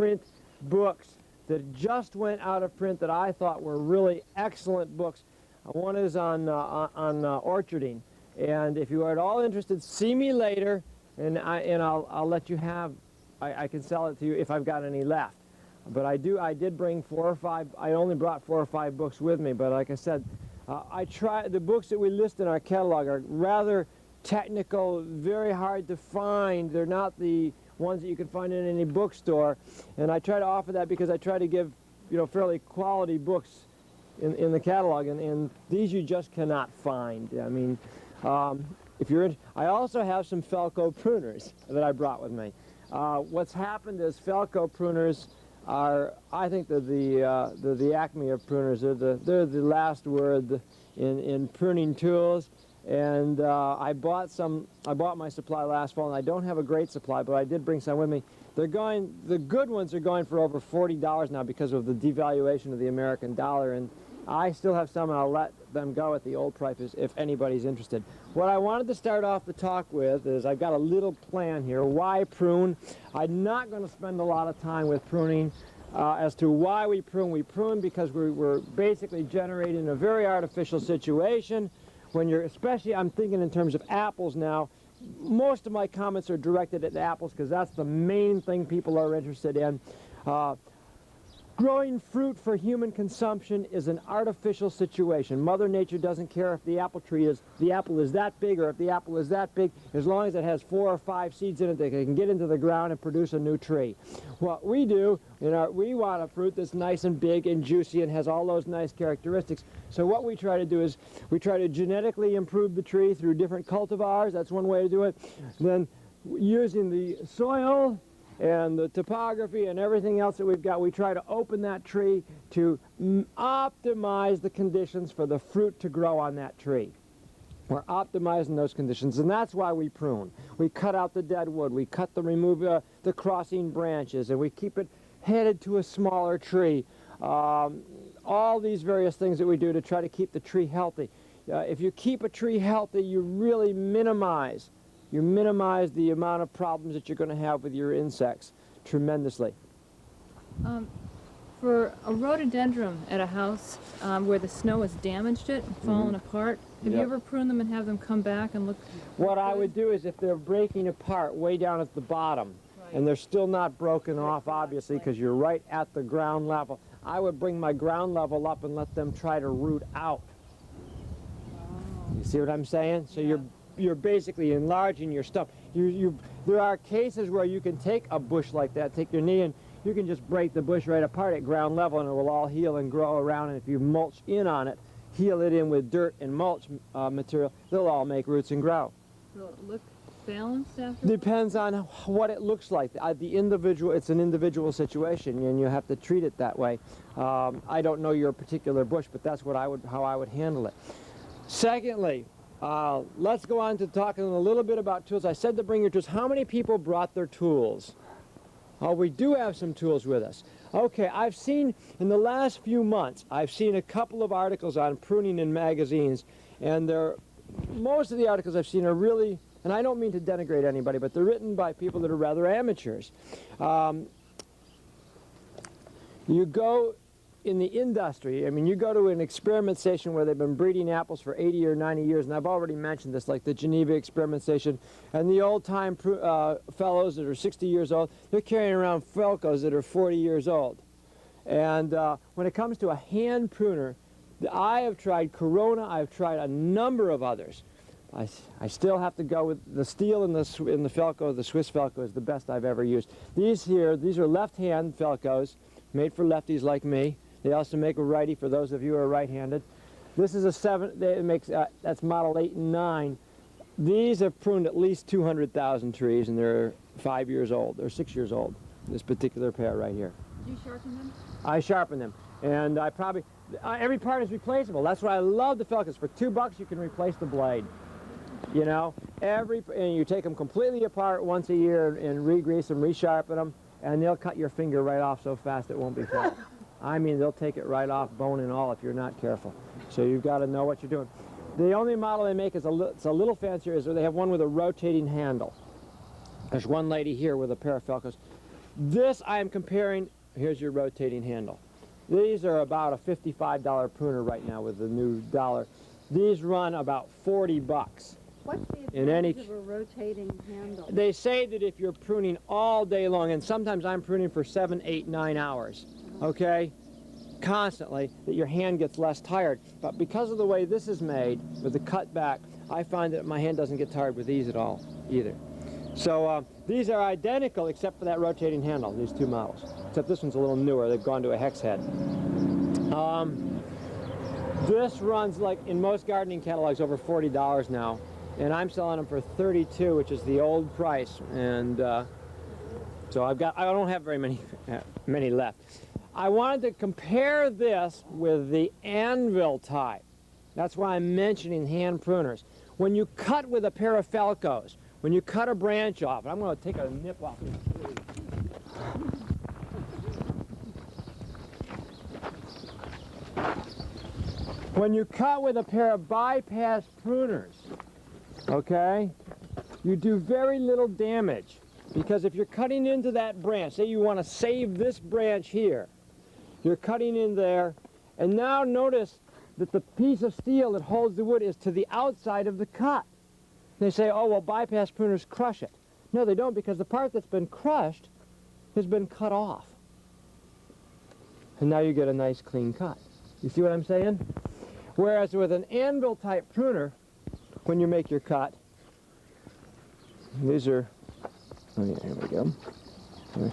print books that just went out of print that I thought were really excellent books. One is on orcharding, and if you are at all interested, see me later, and I'll let you have. I can sell it to you if I've got any left. But I did bring 4 or 5. I only brought 4 or 5 books with me. But like I said, the books that we list in our catalog are rather technical, very hard to find. They're not the ones that you can find in any bookstore, and I try to offer that because I try to give, fairly quality books in the catalog, and these you just cannot find. I mean, if you're I also have some Felco pruners that I brought with me. What's happened is Felco pruners are, I think, they're the acme of pruners. They're the last word in pruning tools. And I bought my supply last fall, and I don't have a great supply, but I did bring some with me. The good ones are going for over $40 now because of the devaluation of the American dollar, and I still have some, and I'll let them go at the old prices if anybody's interested. What I wanted to start off the talk with is I've got a little plan here. Why prune? I'm not going to spend a lot of time with pruning. As to why we prune. We prune because we're basically generating a very artificial situation. When especially I'm thinking in terms of apples now, most of my comments are directed at apples because that's the main thing people are interested in. Growing fruit for human consumption is an artificial situation. Mother Nature doesn't care if the apple is that big or if the apple is that big, as long as it has 4 or 5 seeds in it that can get into the ground and produce a new tree. What we do, we want a fruit that's nice and big and juicy and has all those nice characteristics. So what we try to do is we try to genetically improve the tree through different cultivars. That's one way to do it. Then using the soil and the topography and everything else that we've got, we try to open that tree to optimize the conditions for the fruit to grow on that tree. We're optimizing those conditions, and that's why we prune. We cut out the dead wood, we remove the crossing branches, and we keep it headed to a smaller tree. All these various things that we do to try to keep the tree healthy. If you keep a tree healthy, you really minimize the amount of problems that you're going to have with your insects tremendously. For a rhododendron at a house where the snow has damaged it and fallen apart, have you ever pruned them and have them come back and look? What I would do is if they're breaking apart way down at the bottom, and they're still not broken off, obviously, because you're right at the ground level, I would bring my ground level up and let them try to root out. You see what I'm saying? So you're basically enlarging your stuff. There are cases where you can take a bush like that, take your knee, and you can just break the bush right apart at ground level, and it will all heal and grow around. And if you mulch in on it, heal it in with dirt and mulch material, they'll all make roots and grow. Will it look balanced after? Depends on what it looks like. It's an individual situation, and you have to treat it that way. I don't know your particular bush, but that's how I would handle it. Secondly, let's go on to talking a little bit about tools. I said to bring your tools. How many people brought their tools? Oh, we do have some tools with us. Okay, I've seen, in the last few months, I've seen a couple of articles on pruning in magazines, and most of the articles I've seen are really, and I don't mean to denigrate anybody, but they're written by people that are rather amateurs. You go in the industry, you go to an experiment station where they've been breeding apples for 80 or 90 years, and I've already mentioned this, like the Geneva experiment station, and the old-time fellows that are 60 years old, they're carrying around Felcos that are 40 years old. And when it comes to a hand pruner, I have tried Corona, I've tried a number of others. I still have to go with the steel in the Felco. The Swiss Felco is the best I've ever used. These are left-hand Felcos, made for lefties like me. They also make a righty for those of you who are right-handed. This is a 7, that's model 8 and 9. These have pruned at least 200,000 trees, and they're 5 years old. They're 6 years old, this particular pair right here. Do you sharpen them? I sharpen them, and I probably, every part is replaceable. That's why I love the Felcos. For $2 you can replace the blade. And you take them completely apart once a year and re-grease them, re-sharpen them, and they'll cut your finger right off so fast it won't be flat. They'll take it right off, bone and all, if you're not careful. So you've got to know what you're doing. The only model they make is it's a little fancier, is they have one with a rotating handle. There's one lady here with a pair of Felcos. This I am comparing, here's your rotating handle. These are about a $55 pruner right now with the new dollar. These run about 40 bucks. What's the In any- advantage of a rotating handle? They say that if you're pruning all day long, and sometimes I'm pruning for 7, 8, 9 hours, okay, constantly, that your hand gets less tired. But because of the way this is made, with the cut back, I find that my hand doesn't get tired with these at all, either. So these are identical except for that rotating handle, these two models. Except this one's a little newer, they've gone to a hex head. This runs, like in most gardening catalogs, over $40 now. And I'm selling them for $32, which is the old price. And so I don't have very many left. I wanted to compare this with the anvil type. That's why I'm mentioning hand pruners. When you cut with a pair of Felcos, when you cut a branch off, and I'm going to take a nip off this tree. When you cut with a pair of bypass pruners, okay, you do very little damage, because if you're cutting into that branch, say you want to save this branch here, you're cutting in there, and now notice that the piece of steel that holds the wood is to the outside of the cut. They say, oh, well, bypass pruners crush it. No, they don't, because the part that's been crushed has been cut off. And now you get a nice clean cut. You see what I'm saying? Whereas with an anvil type pruner, when you make your cut, these are, oh yeah, here we go.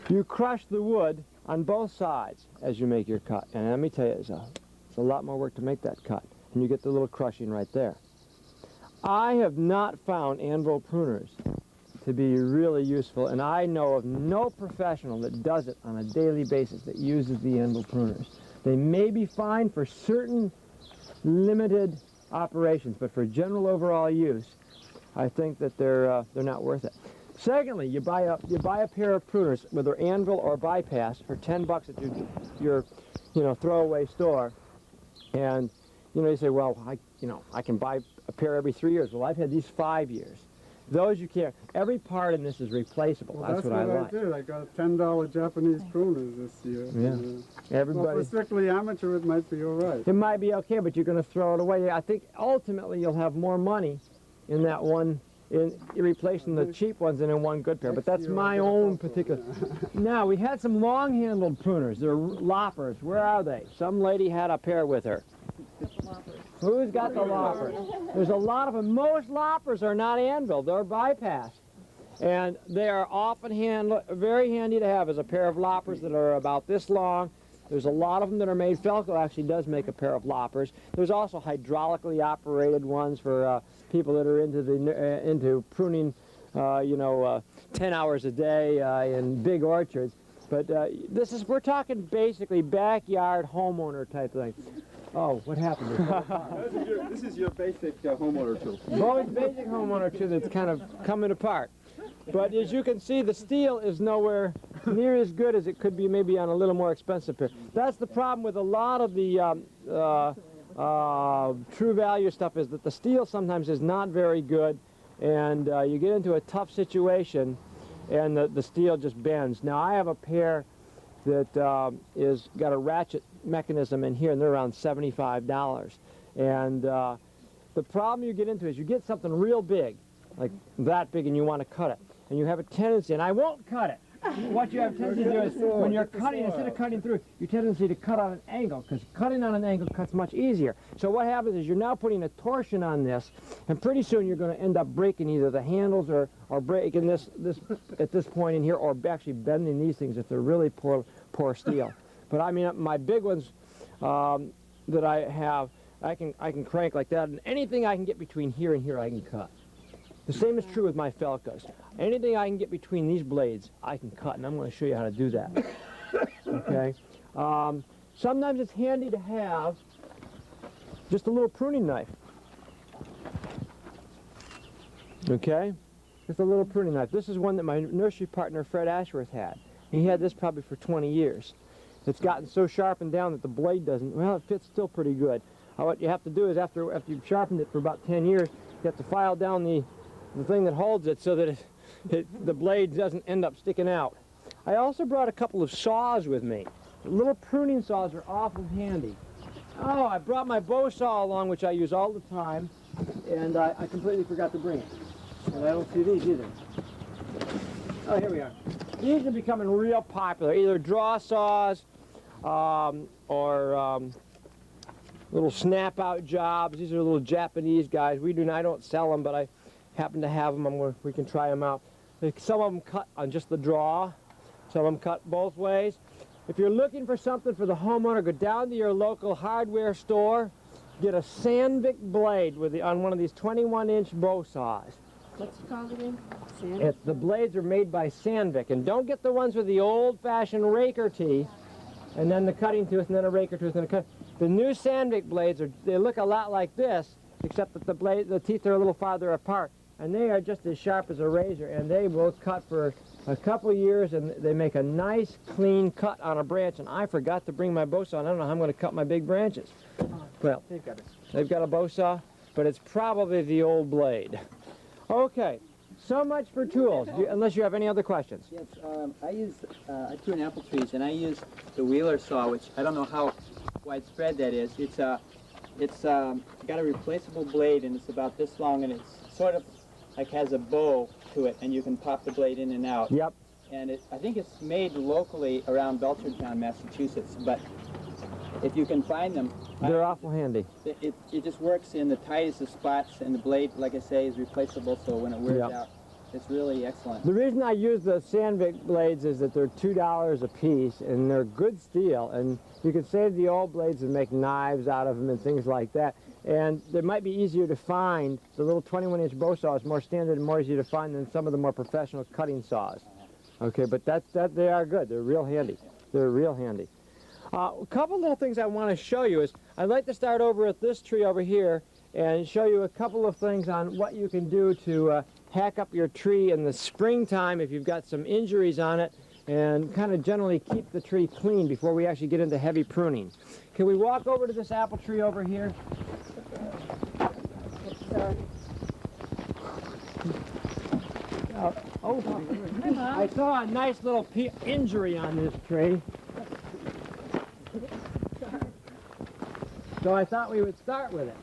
You crush the wood on both sides as you make your cut. And let me tell you, it's a lot more work to make that cut. And you get the little crushing right there. I have not found anvil pruners to be really useful, and I know of no professional that does it on a daily basis that uses the anvil pruners. They may be fine for certain limited operations, but for general overall use, I think that they're not worth it. Secondly, you buy a pair of pruners, whether anvil or bypass, for 10 bucks at your throwaway store, and you say, well, I can buy a pair every 3 years. Well, I've had these 5 years. Those you can't. Every part in this is replaceable. Well, that's what I like. I did. I got $10 Japanese pruners this year. Yeah. Everybody. Well, for strictly amateur, it might be all right. It might be okay, but you're going to throw it away. I think ultimately you'll have more money in that one, in replacing the cheap ones than in one good pair. But that's my own particular. Now, we had some long-handled pruners. They're loppers. Where are they? Some lady had a pair with her. Who's got the loppers? There's a lot of them. Most loppers are not anvil. They're bypass. And they are often very handy to have as a pair of loppers that are about this long. There's a lot of them that are made. Felco actually does make a pair of loppers. There's also hydraulically operated ones for people that are into pruning, 10 hours a day in big orchards. But we're talking basically backyard homeowner type thing. Oh, what happened? This is your basic homeowner tool. Bo's basic homeowner tool that's kind of coming apart. But as you can see, the steel is nowhere near as good as it could be maybe on a little more expensive pair. That's the problem with a lot of the true value stuff, is that the steel sometimes is not very good, and you get into a tough situation and the steel just bends. Now, I have a pair that is got a ratchet mechanism in here, and they're around $75. And the problem you get into is you get something real big, like that big, and you want to cut it. And you have a tendency, and I won't cut it. What you have a tendency to do is, when you're cutting, instead of cutting through, you tendency to cut on an angle, because cutting on an angle cuts much easier. So what happens is you're now putting a torsion on this, and pretty soon you're going to end up breaking either the handles or breaking this at this point in here, or actually bending these things if they're really poor steel. But I mean, my big ones that I have, I can crank like that, and anything I can get between here and here I can cut. The same is true with my Felcos. Anything I can get between these blades, I can cut, and I'm going to show you how to do that. Okay? Sometimes it's handy to have just a little pruning knife. Okay? Just a little pruning knife. This is one that my nursery partner, Fred Ashworth, had. He had this probably for 20 years. It's gotten so sharpened down that the blade doesn't, well, it fits still pretty good. What you have to do is after you've sharpened it for about 10 years, you have to file down the thing that holds it so that the blade doesn't end up sticking out. I also brought a couple of saws with me. Little pruning saws are awful handy. Oh, I brought my bow saw along, which I use all the time, and I completely forgot to bring it. And I don't see these either. Oh, here we are. These are becoming real popular, either draw saws or little snap-out jobs. These are little Japanese guys. I don't sell them, but I happen to have them. We can try them out. Some of them cut on just the draw. Some of them cut both ways. If you're looking for something for the homeowner, go down to your local hardware store, get a Sandvik blade on one of these 21-inch bow saws. What's it called again? The blades are made by Sandvik, and don't get the ones with the old-fashioned raker teeth, and then the cutting tooth, and then a raker tooth, and a cut. The new Sandvik blades they look a lot like this, except that the teeth are a little farther apart, and they are just as sharp as a razor, and they will cut for a couple years, and they make a nice, clean cut on a branch. And I forgot to bring my bow saw, and I don't know how I'm going to cut my big branches. Well, they've got a bow saw, but it's probably the old blade. Okay, so much for tools, unless you have any other questions. Yes, I prune apple trees, and I use the Wheeler saw, which I don't know how widespread that is. It's got a replaceable blade, and it's about this long, and it's sort of like has a bow to it, and you can pop the blade in and out. Yep. And I think it's made locally around Belchertown, Massachusetts, but if you can find them, They're awful handy. it just works in the tightest of spots, and the blade, like I say, is replaceable, so when it wears Yep. out, it's really excellent. The reason I use the Sandvik blades is that they're $2 a piece, and they're good steel, and you can save the old blades and make knives out of them and things like that. And they might be easier to find. The little 21-inch bow saw is more standard and more easy to find than some of the more professional cutting saws. Okay, but they are good. They're real handy. They're real handy. A couple little things I want to show you is I'd like to start over at this tree over here and show you a couple of things on what you can do to hack up your tree in the springtime if you've got some injuries on it, and kind of generally keep the tree clean before we actually get into heavy pruning. Can we walk over to this apple tree over here? I saw a nice little injury on this tree. So I thought we would start with it.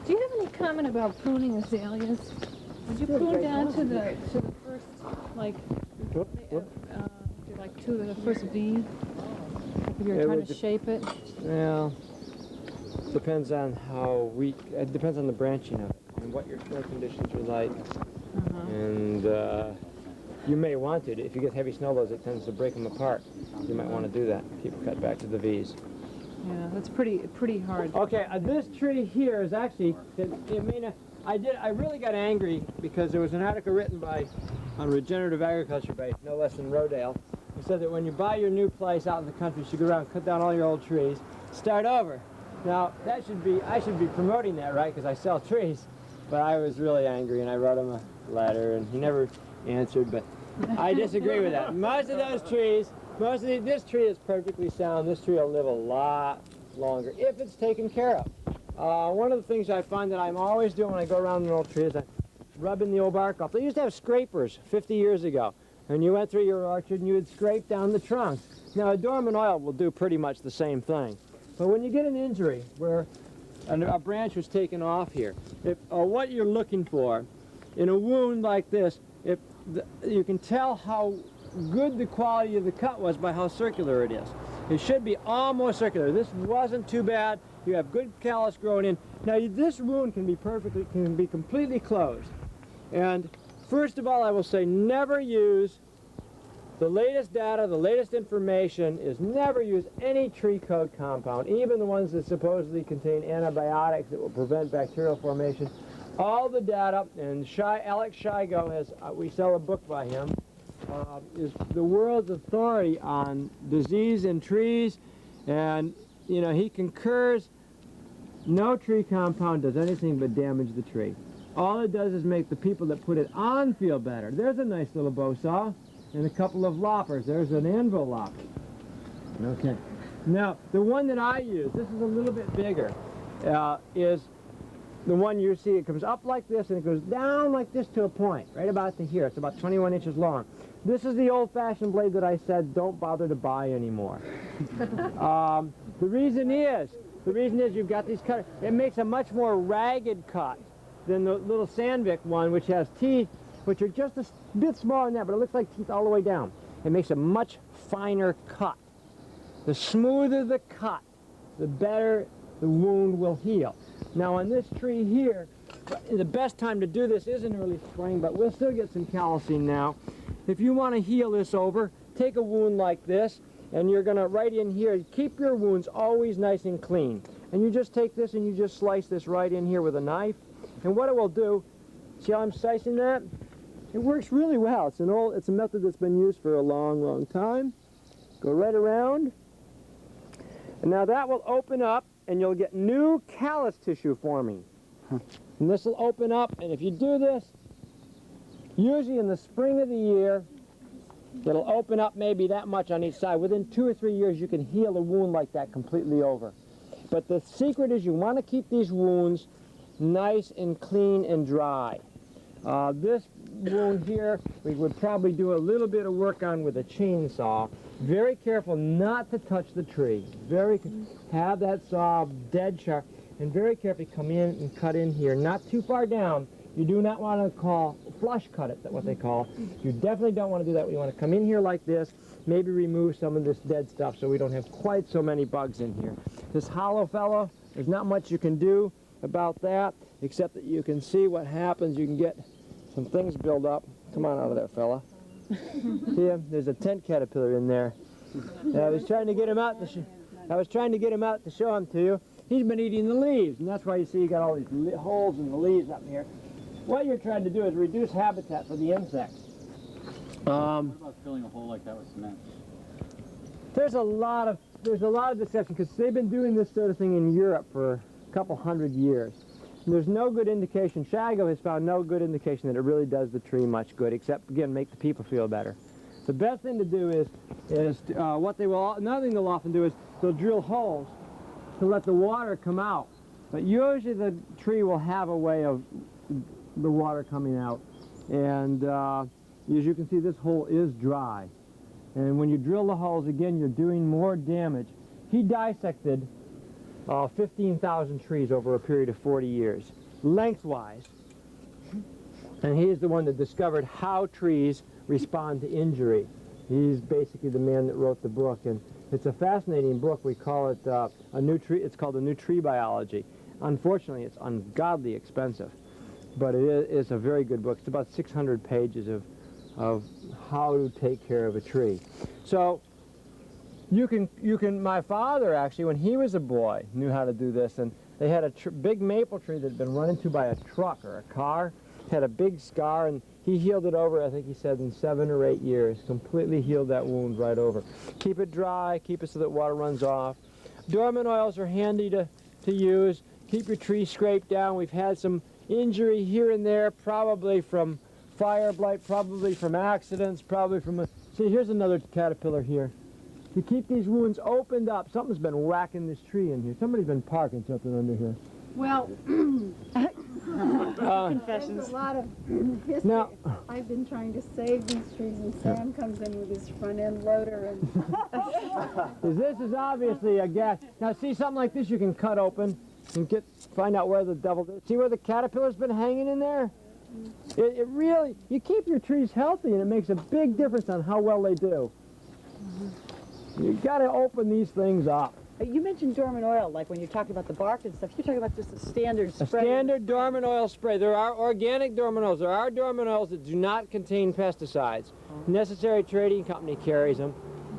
Do you have any comment about pruning azaleas? Would you prune down to the first, like, to the first V? If you're trying to shape it? Well, depends on how weak, it depends on the branching of it and what your soil conditions are like. And you may want to. If you get heavy snow loads, it tends to break them apart. You might want to do that. Keep it cut back to the V's. Yeah, that's pretty hard. Okay, this tree here is actually, I really got angry because there was an article written on regenerative agriculture by no less than Rodale, who said that when you buy your new place out in the country, you should go around, cut down all your old trees, start over. Now, I should be promoting that, right, because I sell trees, but I was really angry, and I wrote him a letter, and he never answered, but I disagree with that. Most of those trees, this tree is perfectly sound. This tree will live a lot longer if it's taken care of. One of the things I find that I'm always doing when I go around an old tree is I'm rubbing the old bark off. They used to have scrapers 50 years ago, and you went through your orchard and you would scrape down the trunk. Now, a dormant oil will do pretty much the same thing. But when you get an injury where a branch was taken off here, what you're looking for in a wound like this, you can tell how good the quality of the cut was by how circular it is. It should be almost circular. This wasn't too bad. You have good callus growing in. Now this wound can be completely closed. And first of all, I will say never use the latest data, the latest information is never use any tree coat compound, even the ones that supposedly contain antibiotics that will prevent bacterial formation. All the data, and Alex Shigo we sell a book by him, is the world's authority on disease in trees, and he concurs no tree compound does anything but damage the tree. All it does is make the people that put it on feel better. There's a nice little bow saw and a couple of loppers. There's an anvil lopper. Okay. Now, the one that I use, this is a little bit bigger, is the one you see, it comes up like this and it goes down like this to a point, right about to here. It's about 21 inches long. This is the old-fashioned blade that I said don't bother to buy anymore. The reason is you've got these cutters. It makes a much more ragged cut than the little Sandvik one, which has teeth, which are just a bit smaller than that, but it looks like teeth all the way down. It makes a much finer cut. The smoother the cut, the better the wound will heal. Now on this tree here, the best time to do this is in early spring, but we'll still get some callousing now. If you want to heal this over, take a wound like this, and you're going to, right in here, keep your wounds always nice and clean. And you just take this and you just slice this right in here with a knife. And what it will do, see how I'm slicing that? It works really well. It's a method that's been used for a long, long time. Go right around. And now that will open up, and you'll get new callus tissue forming. And this will open up, and if you do this, usually in the spring of the year, it'll open up maybe that much on each side. Within 2 or 3 years, you can heal a wound like that completely over. But the secret is you want to keep these wounds nice and clean and dry. This wound here, we would probably do a little bit of work on with a chainsaw. Very careful not to touch the tree. Have that saw dead sharp, and very carefully come in and cut in here, not too far down. You do not want to flush cut it, that's what they call. You definitely don't want to do that. You want to come in here like this, maybe remove some of this dead stuff so we don't have quite so many bugs in here. This hollow fellow, there's not much you can do about that, except that you can see what happens. You can get some things build up. Come on out of there, fella. See him? There's a tent caterpillar in there. And I was trying to get him out to show him to you. He's been eating the leaves, and that's why you see you got all these holes in the leaves up here. What you're trying to do is reduce habitat for the insects. What about filling a hole like that with cement? There's a lot of deception, because they've been doing this sort of thing in Europe for a couple hundred years. And there's no good indication. Shago has found no good indication that it really does the tree much good, except again make the people feel better. The best thing to do is another thing they'll often do is they'll drill holes to let the water come out. But usually the tree will have a way of the water coming out. And as you can see, this hole is dry. And when you drill the holes, again, you're doing more damage. He dissected 15,000 trees over a period of 40 years, lengthwise. And he's the one that discovered how trees respond to injury. He's basically the man that wrote the book, and it's a fascinating book. We call it it's called A New Tree Biology. Unfortunately, it's ungodly expensive, but it is a very good book. It's about 600 pages of how to take care of a tree. So my father actually, when he was a boy, knew how to do this, and they had a big maple tree that had been run into by a truck or a car, had a big scar, and he healed it over, I think he said, in 7 or 8 years. Completely healed that wound right over. Keep it dry, keep it so that water runs off. Dormant oils are handy to use. Keep your tree scraped down. We've had some injury here and there, probably from fire blight, probably from accidents, probably from see, here's another caterpillar here. To keep these wounds opened up, something's been whacking this tree in here. Somebody's been parking something under here. Well, Confessions. there's a lot of history. Now, I've been trying to save these trees, and Sam comes in with his front end loader, and this is obviously a gas. Now see, something like this you can cut open and find out where the devil is. See where the caterpillar's been hanging in there? It really, you keep your trees healthy, and it makes a big difference on how well they do. You've got to open these things up. You mentioned dormant oil, like when you're talking about the bark and stuff. You're talking about just a standard spray. A standard dormant oil spray. There are organic dormant oils. There are dormant oils that do not contain pesticides. Necessary Trading Company carries them,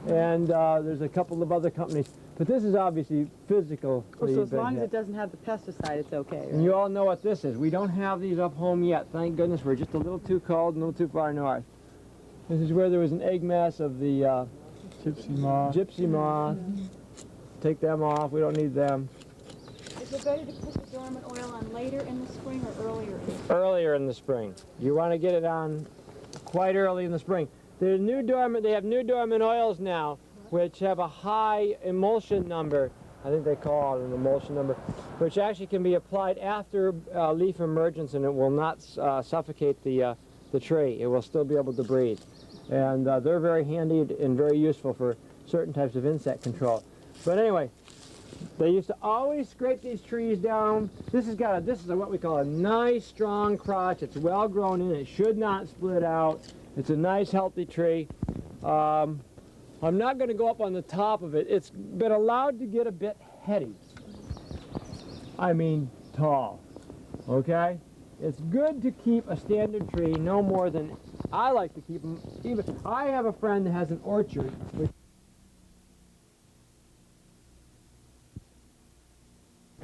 and there's a couple of other companies. But this is obviously physical. So as long as it doesn't have the pesticide, it's okay, right? And you all know what this is. We don't have these up home yet. Thank goodness. We're just a little too cold and a little too far north. This is where there was an egg mass of the gypsy moth. Take them off. We don't need them. Is it better to put the dormant oil on later in the spring or earlier in the spring? Earlier in the spring. You want to get it on quite early in the spring. They have new dormant oils now, which have a high emulsion number I think they call it an emulsion number, which actually can be applied after leaf emergence, and it will not suffocate the tree. It will still be able to breathe. And they're very handy and very useful for certain types of insect control. But anyway, they used to always scrape these trees down. This is what we call a nice strong crotch. It's well grown in. It should not split out. It's a nice healthy tree. I'm not going to go up on the top of it. It's been allowed to get a bit heady. I mean tall. Okay? It's good to keep a standard tree no more than I like to keep them. Even I have a friend that has an orchard.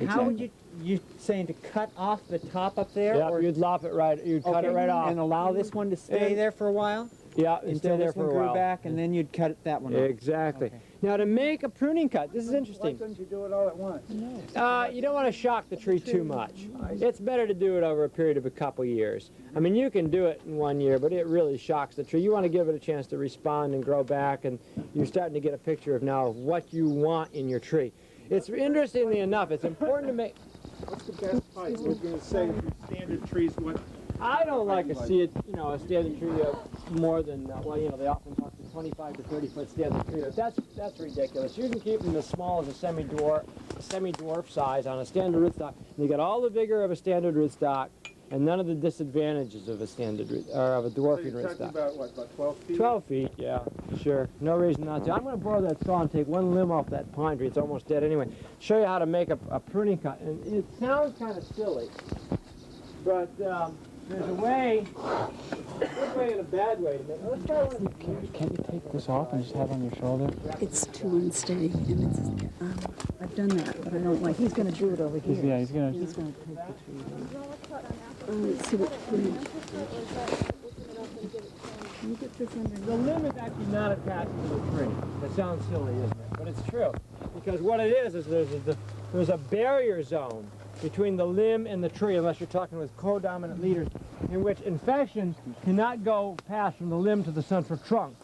How would you saying to cut off the top up there? Yeah, or you'd lop it right. You'd cut it right off. And allow this one to stay there for a while? Yeah, and stay Until there this for one a grew while. back, and then you'd cut that one off. Exactly. Okay. Now to make a pruning cut, this is Why interesting. couldn't you do it all at once? You don't want to shock the tree too much. It's better to do it over a period of a couple years. I mean, you can do it in 1 year, but it really shocks the tree. You want to give it a chance to respond and grow back, and you're starting to get a picture of now what you want in your tree. It's interestingly enough, it's important to make. What's the best height? We're going to say standard trees, what? I don't like to see it, a standard tree more than, they often talk to 25 to 30 foot standard tree. But that's ridiculous. You can keep them as small as a semi-dwarf size on a standard rootstock. And you get all the vigor of a standard rootstock and none of the disadvantages of a standard or of a dwarfing So you're talking rootstock. about, what, about 12 feet? 12 feet, yeah, sure. No reason not to. I'm going to borrow that saw and take one limb off that pine tree. It's almost dead anyway. Show you how to make a pruning cut. And it sounds kind of silly, but there's a way, a good way and a bad way to make it. Let's try one of these. Can't you take this off and just have it on your shoulder? It's too unsteady, and it's, I've done that, but I don't like. He's going to do it over here. Yeah, he's going to... He's going to take the tree. Let's see what. Can you get this under? The limb is actually not attached to the tree. That sounds silly, isn't it? But it's true. Because what it is there's a barrier zone between the limb and the tree, unless you're talking with codominant leaders, in which infection cannot go past from the limb to the central trunk.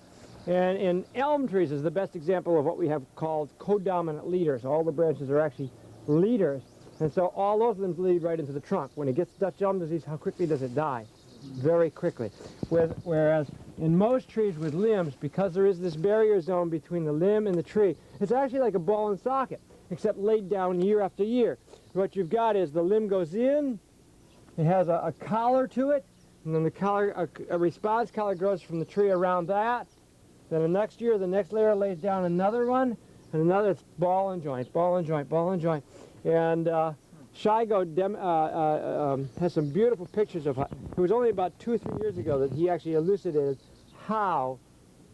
And in elm trees is the best example of what we have called codominant leaders. All the branches are actually leaders, and so all those limbs lead right into the trunk. When it gets Dutch elm disease, how quickly does it die? Very quickly. Whereas in most trees with limbs, because there is this barrier zone between the limb and the tree, it's actually like a ball and socket, except laid down year after year. What you've got is the limb goes in, it has a collar to it, and then the collar, a response collar grows from the tree around that. Then the next year, the next layer lays down another one, and another, it's ball and joint, ball and joint, ball and joint. And Shigo has some beautiful pictures of it. It was only about 2 or 3 years ago that he actually elucidated how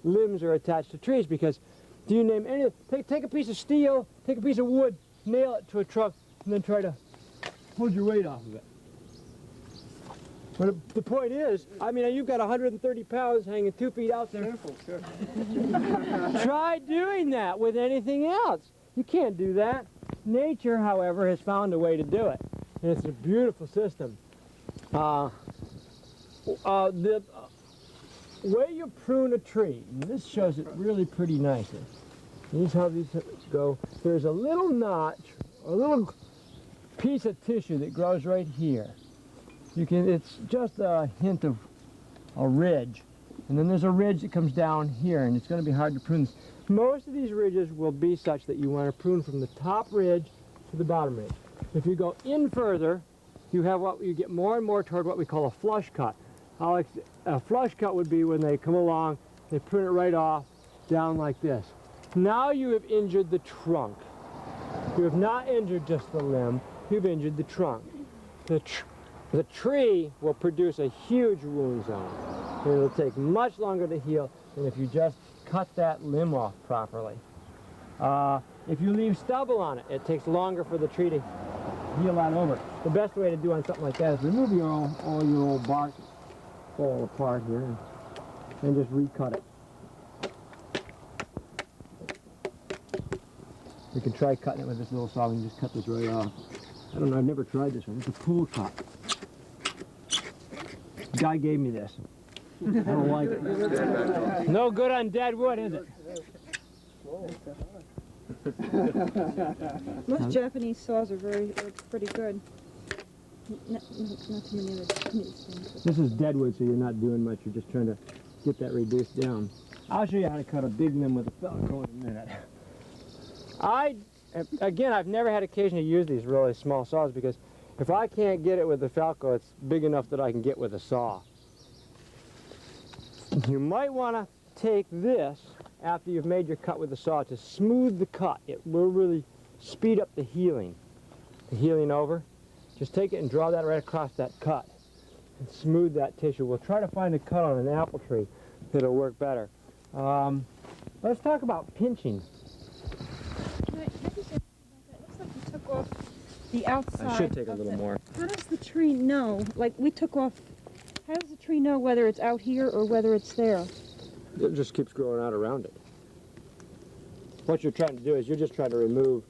limbs are attached to trees, because do you name any, take a piece of steel, take a piece of wood, nail it to a trunk, and then try to hold your weight off of it. But the point is, I mean, you've got 130 pounds hanging 2 feet out there. Careful, sure. Try doing that with anything else. You can't do that. Nature, however, has found a way to do it. And it's a beautiful system. The way you prune a tree, and this shows it really pretty nicely. Here's how these go. There's a little notch, a little piece of tissue that grows right here. It's just a hint of a ridge. And then there's a ridge that comes down here, and it's going to be hard to prune. Most of these ridges will be such that you want to prune from the top ridge to the bottom ridge. If you go in further, you get more and more toward what we call a flush cut. A flush cut would be when they come along, they prune it right off, down like this. Now you have injured the trunk. You have not injured just the limb, you've injured the trunk. The tree will produce a huge wound zone. And it'll take much longer to heal than if you just cut that limb off properly. If you leave stubble on it, it takes longer for the tree to heal on over. The best way to do on something like that is remove all your old bark fall apart here and just recut it. You can try cutting it with this little saw and just cut this right off. I don't know, I've never tried this one. It's a pull cut. The guy gave me this. I don't like it. No good on dead wood, is it? Most Japanese saws are pretty good. Not too many other Japanese things. This is deadwood, so you're not doing much. You're just trying to get that reduced down. I'll show you how to cut a big limb with a Falco in a minute. Again, I've never had occasion to use these really small saws because if I can't get it with the Falco, it's big enough that I can get with a saw. You might want to take this after you've made your cut with the saw to smooth the cut. It will really speed up the healing over. Just take it and draw that right across that cut and smooth that tissue. We'll try to find a cut on an apple tree that'll work better. Let's talk about pinching. Can I just ask you about that? It looks like you took off the outside. I should take a of little the- more. How does the tree know? Like we took off. How does the tree know whether it's out here or whether it's there? It just keeps growing out around it. What you're trying to do is you're just trying to remove,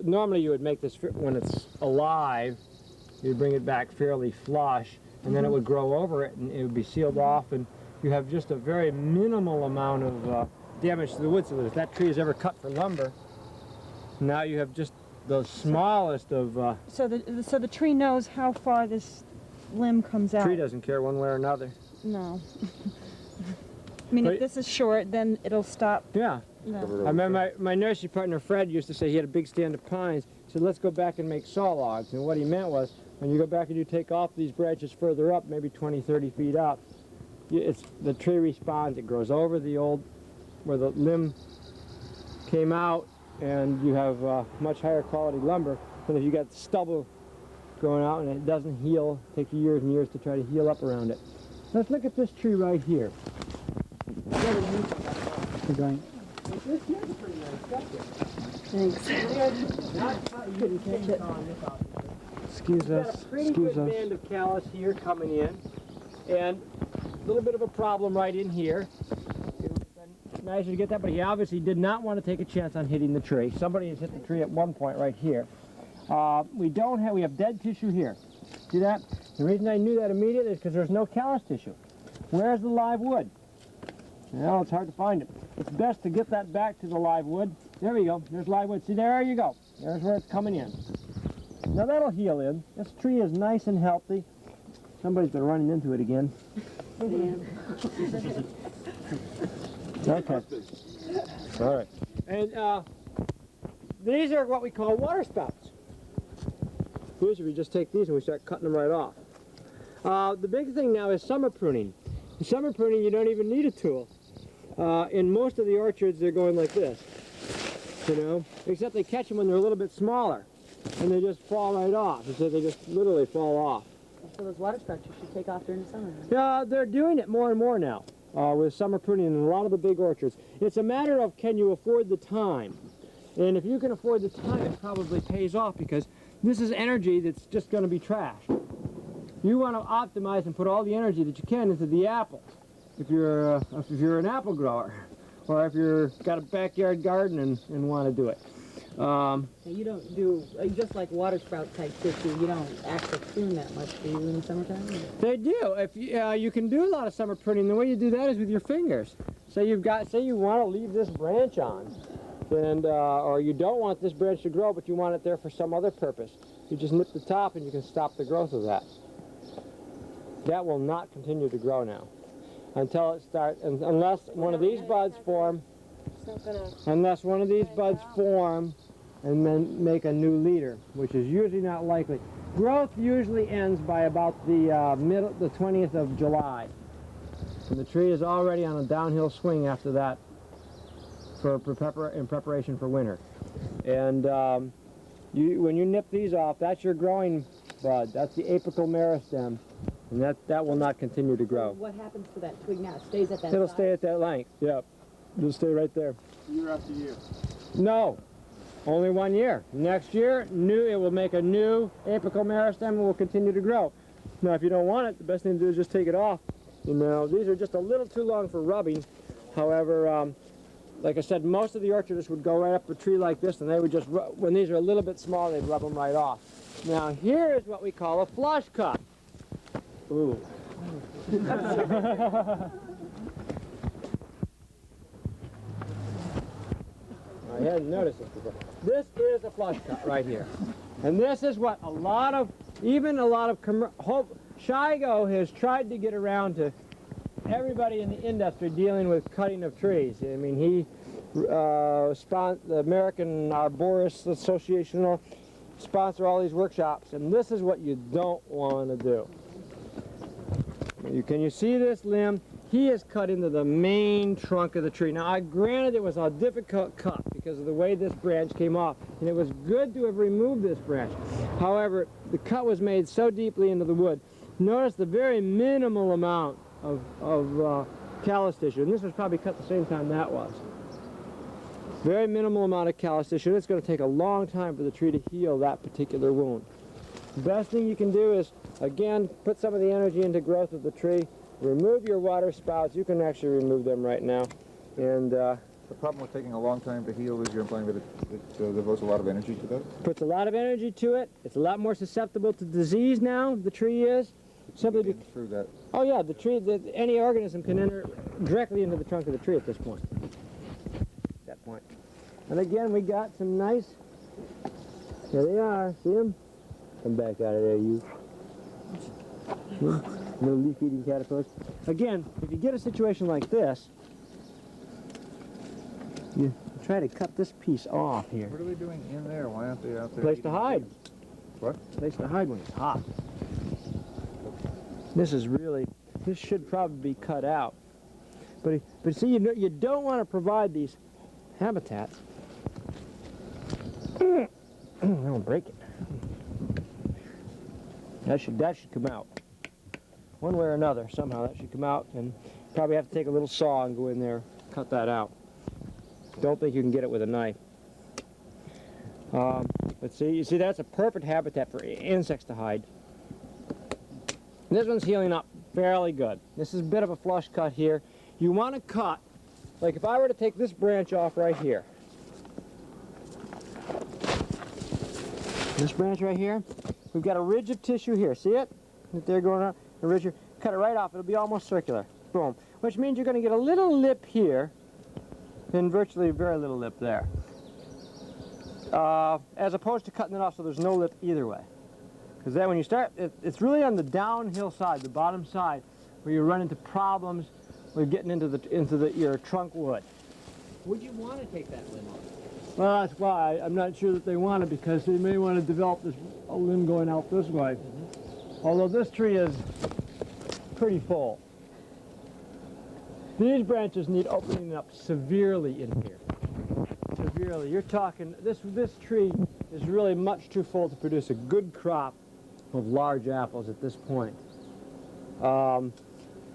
normally you would make this, when it's alive, you'd bring it back fairly flush, and then it would grow over it and it would be sealed off, and you have just a very minimal amount of damage to the wood, so that if that tree is ever cut for lumber, now you have just the smallest of... So the tree knows how far this limb comes out. tree doesn't care one way or another. No. I mean, But- if this is short, then it'll stop. Yeah. No. I remember my nursery partner Fred used to say he had a big stand of pines. He said, let's go back and make saw logs. And what he meant was, when you go back and you take off these branches further up, maybe 20, 30 feet up, the tree responds. It grows over the old, where the limb came out, and you have much higher quality lumber than if you got stubble growing out and it doesn't heal. It takes years and years to try to heal up around it. Let's look at this tree right here. Keep going. This here's a pretty nice subject. Thanks. Couldn't catch it. Excuse We've got us. a pretty Excuse good us. band of callus here coming in, and a little bit of a problem right in here. It would have been nicer to get that, but he obviously did not want to take a chance on hitting the tree. Somebody has hit the tree at one point right here. We have dead tissue here. See that? The reason I knew that immediately is because there's no callus tissue. Where's the live wood? Well, it's hard to find it. It's best to get that back to the live wood. There we go. There's live wood. See, there you go. There's where it's coming in. Now that'll heal in. This tree is nice and healthy. Somebody's been running into it again. Okay. All right. And these are what we call water spouts. Usually we just take these and we start cutting them right off. The big thing now is summer pruning. In summer pruning, you don't even need a tool. In most of the orchards, they're going like this, you know, except they catch them when they're a little bit smaller, and they just fall right off. So they just literally fall off. So those water sprouts you should take off during the summer. Yeah, they're doing it more and more now with summer pruning in a lot of the big orchards. It's a matter of can you afford the time. And if you can afford the time, it probably pays off because this is energy that's just going to be trashed. You want to optimize and put all the energy that you can into the apples. If you're an apple grower, or if you've got a backyard garden and want to do it. You don't do, just like water sprout type tissue, you don't actually prune that much, do you, in the summertime? They do. If you can do a lot of summer pruning. The way you do that is with your fingers. Say you want to leave this branch on, and or you don't want this branch to grow, but you want it there for some other purpose. You just nip the top, and you can stop the growth of that. That will not continue to grow now until it starts, unless one of these buds form. Unless one of these buds form and then make a new leader, which is usually not likely. Growth usually ends by about the 20th of July. And the tree is already on a downhill swing after that in preparation for winter. And when you nip these off, that's your growing bud. That's the apical meristem. And that will not continue to grow. What happens to that twig now? It stays at that It'll size? stay at that length, yep. It'll stay right there. Year after year. No, only 1 year. Next year, it will make a new apical meristem and will continue to grow. Now, if you don't want it, the best thing to do is just take it off. You know, these are just a little too long for rubbing. However, like I said, most of the orchardists would go right up a tree like this, and they would just, when these are a little bit small, they'd rub them right off. Now, here is what we call a flush cut. Ooh. hadn't noticed this before. This is a flush cut right here. And this is what a lot of Shigo has tried to get around to everybody in the industry dealing with cutting of trees. I mean, he, the American Arborists Association, will sponsor all these workshops, and this is what you don't want to do. Can you see this limb? He is cut into the main trunk of the tree. Now, granted, it was a difficult cut because of the way this branch came off, and it was good to have removed this branch. However, the cut was made so deeply into the wood. Notice the very minimal amount of callus tissue, and this was probably cut the same time that was. Very minimal amount of callus tissue, and it's going to take a long time for the tree to heal that particular wound. The best thing you can do is, again, put some of the energy into growth of the tree. Remove your water spouts. You can actually remove them right now. And the problem with taking a long time to heal is you're implying that it devotes a lot of energy to that? Puts a lot of energy to it. It's a lot more susceptible to disease now, the tree is. Simply through that. Oh yeah, the tree, any organism can enter directly into the trunk of the tree at this point. At that point. And again, we got some nice, here they are, see them? Come back out of there, you. Little leaf-eating caterpillars. Again, if you get a situation like this, you try to cut this piece off here. What are they doing in there? Why aren't they out there? Place to hide. What? Place to hide when it's hot. This should probably be cut out. But see, you don't want to provide these habitats. Don't break it. That should come out. One way or another, somehow that should come out, and probably have to take a little saw and go in there, cut that out. Don't think you can get it with a knife. But see, you see that's a perfect habitat for insects to hide. This one's healing up fairly good. This is a bit of a flush cut here. You want to cut, like if I were to take this branch off right here. This branch right here, we've got a ridge of tissue here. See it? They're going on a ridge here. Cut it right off. It'll be almost circular. Boom. Which means you're going to get a little lip here and virtually very little lip there. As opposed to cutting it off so there's no lip either way. Because then when you start, it's really on the downhill side, the bottom side, where you run into problems with getting into your trunk wood. Would you want to take that limb off? Well, that's why I'm not sure that they want it, because they may want to develop a limb going out this way. Although this tree is pretty full. These branches need opening up severely in here. Severely. You're talking, this tree is really much too full to produce a good crop of large apples at this point. On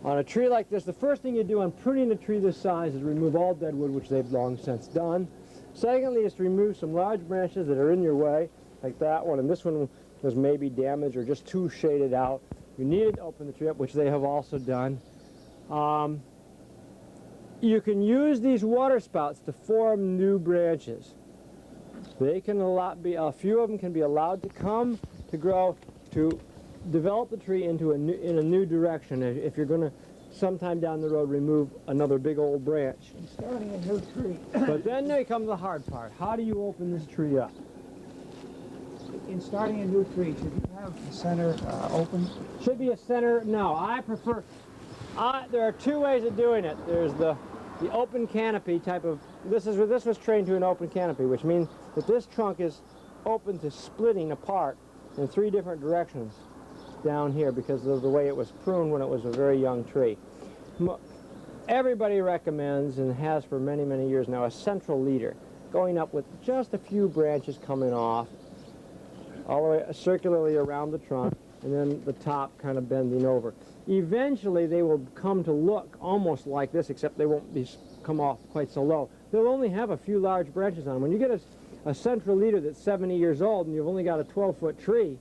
a tree like this, the first thing you do on pruning a tree this size is remove all dead wood, which they've long since done. Secondly is to remove some large branches that are in your way, like that one, and this one was maybe damaged or just too shaded out. You needed to open the tree up, which they have also done. You can use these water spouts to form new branches. They can a few of them can be allowed to come to grow, to develop the tree in a new direction. If you're going to sometime down the road remove another big old branch. Starting a new tree. But then there comes the hard part. How do you open this tree up? In starting a new tree, should you have the center open? Should be a center. No, I prefer. There are two ways of doing it. There's the open canopy type of. This was trained to an open canopy, which means that this trunk is open to splitting apart in 3 different directions down here because of the way it was pruned when it was a very young tree. Everybody recommends, and has for many, many years now, a central leader going up with just a few branches coming off all the way circularly around the trunk, and then the top kind of bending over. Eventually they will come to look almost like this, except they won't come off quite so low. They'll only have a few large branches on them. When you get a central leader that's 70 years old and you've only got a 12-foot tree,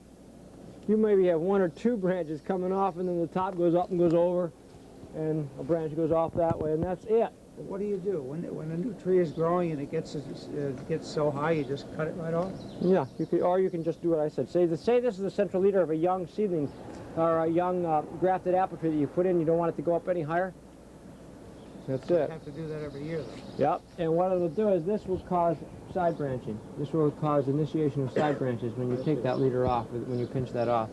you maybe have 1 or 2 branches coming off, and then the top goes up and goes over, and a branch goes off that way, and that's it. What do you do when a new tree is growing and it gets so high? You just cut it right off. Yeah, or you can just do what I said. Say this is the central leader of a young seedling or a young grafted apple tree that you put in. You don't want it to go up any higher. That's You it. have to do that every year, though. Yep, and what it'll do is this will cause side branching. This will cause initiation of side branches when you take that leader off, when you pinch that off.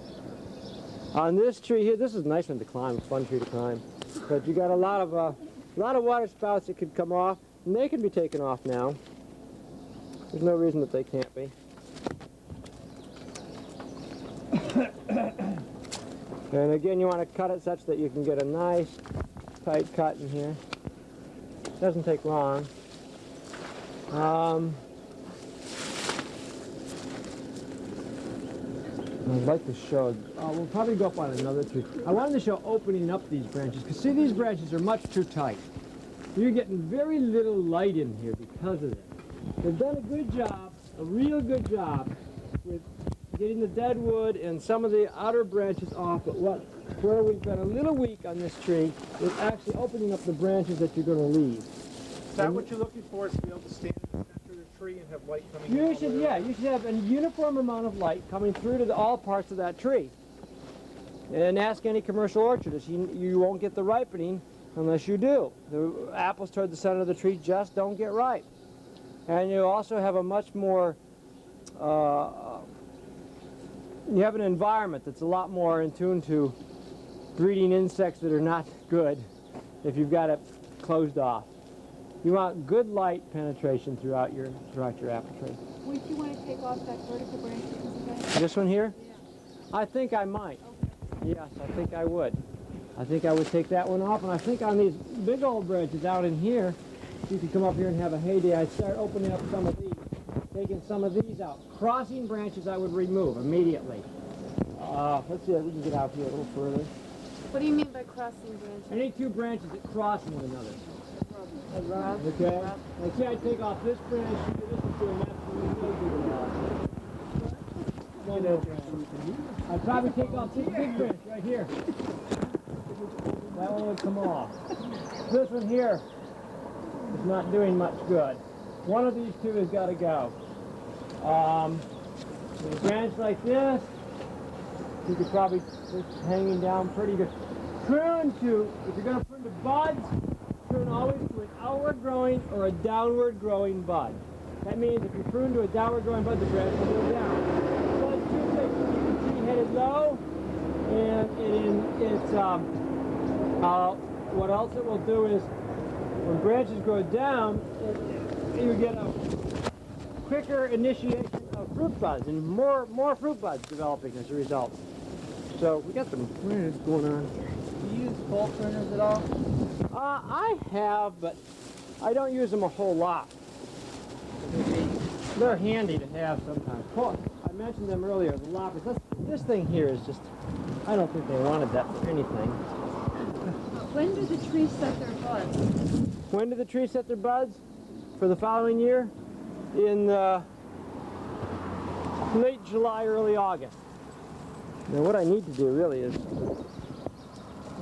On this tree here, this is a nice one to climb, a fun tree to climb. But you got a lot of water spouts that could come off, and they can be taken off now. There's no reason that they can't be. And again, you want to cut it such that you can get a nice tight cut in here. Doesn't take long. I'd like to show, we'll probably go up on another tree. I wanted to show opening up these branches, because see, these branches are much too tight. You're getting very little light in here because of this. They've done a good job, a real good job, with getting the dead wood and some of the outer branches off, but where we've been a little weak on this tree is actually opening up the branches that you're going to leave. Is that what you're looking for, is to be able to stand in the center of the tree and have light coming in? You all should, the way yeah, around? you should have a uniform amount of light coming through to all parts of that tree. And ask any commercial orchardist, you won't get the ripening unless you do. The apples toward the center of the tree just don't get ripe. And you also have a much more, you have an environment that's a lot more in tune to breeding insects that are not good if you've got it closed off. You want good light penetration throughout your apple tree. Would you want to take off that vertical branch because of that? This one here? Yeah. I think I might. Yes, I think I would. I think I would take that one off, and I think on these big old branches out in here, you could come up here and have a heyday. I'd start opening up some of these, taking some of these out. Crossing branches I would remove immediately. Let's see if we can get out here a little further. What do you mean by crossing branches? Any two branches that cross one another. Okay? Like see, I'd take off this branch, this is doing that, I'd probably take off this big branch right here. That one would come off. This one here is not doing much good. One of these two has got to go. With a branch like this, you could probably just hanging down pretty good. Prune to, if you're going to prune to buds, prune always to an outward growing or a downward growing bud. That means if you prune to a downward growing bud, the branch will go down. So it's two things. You can see headed low, and what else it will do is when branches grow down, you get a quicker initiation of fruit buds and more fruit buds developing as a result. So we got some pruners going on. Do you use pole pruners at all? I have, but I don't use them a whole lot. They're handy to have sometimes. I mentioned them earlier, the loppers. This thing here is just, I don't think they wanted that for anything. When do the trees set their buds? When do the trees set their buds? For the following year? In late July, early August. Now what I need to do really is